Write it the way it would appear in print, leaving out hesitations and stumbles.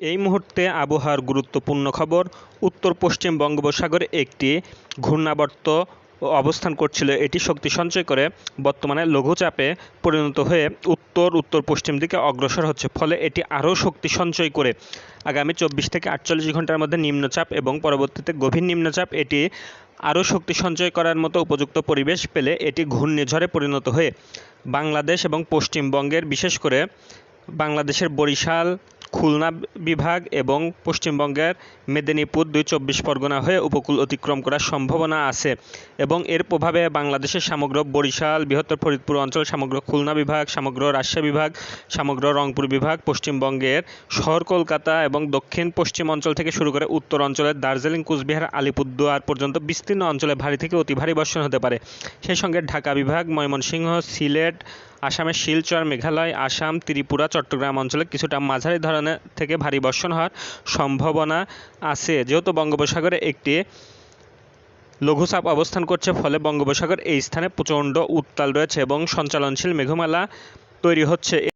এই মুহূর্তে আবহাওয়ার গুরুত্বপূর্ণ খবর। উত্তর পশ্চিম বঙ্গোপসাগরে একটি ঘূর্ণাবর্ত অবস্থান করছিল। এটি শক্তি সঞ্চয় করে বর্তমানে লঘুচাপে পরিণত হয়ে উত্তর পশ্চিম দিকে অগ্রসর হচ্ছে। ফলে এটি আরও শক্তি সঞ্চয় করে আগামী 24 থেকে 48 ঘন্টার মধ্যে নিম্নচাপ এবং পরবর্তীতে গভীর নিম্নচাপ এটি আরও শক্তি সঞ্চয় করার মতো উপযুক্ত পরিবেশ পেলে এটি ঘূর্ণিঝড়ে পরিণত হয়ে বাংলাদেশ এবং পশ্চিমবঙ্গের, বিশেষ করে বাংলাদেশের বরিশাল, খুলনা বিভাগ এবং পশ্চিমবঙ্গের মেদিনীপুর 24 পরগনা হয়ে উপকূল অতিক্রম করার সম্ভাবনা আছে এবং এর প্রভাবে বাংলাদেশের সমগ্র বরিশাল, বৃহত্তর ফরিদপুর অঞ্চল, সমগ্র খুলনা বিভাগ, সমগ্র রাজশাহী বিভাগ, সমগ্র রংপুর বিভাগ, পশ্চিমবঙ্গের শহর কলকাতা এবং দক্ষিণ পশ্চিম অঞ্চল থেকে শুরু করে উত্তর অঞ্চলের দার্জিলিং, কুচবিহার, আলিপুরদুয়ার পর্যন্ত বিস্তীর্ণ অঞ্চলে ভারী থেকে অতি ভারী বর্ষণ হতে পারে। সেই সঙ্গে ঢাকা বিভাগ, ময়মনসিংহ, সিলেট, আসামের শিলচর, মেঘালয়, আসাম, ত্রিপুরা, চট্টগ্রাম অঞ্চলে কিছুটা মাঝারি ধরনের থেকে ভারী বর্ষণ হওয়ার সম্ভাবনা আছে। যেহেতু বঙ্গোপসাগরে একটি লঘুচাপ অবস্থান করছে, ফলে বঙ্গোপসাগর এই স্থানে প্রচণ্ড উত্তাল রয়েছে এবং সঞ্চালনশীল মেঘমালা তৈরি হচ্ছে।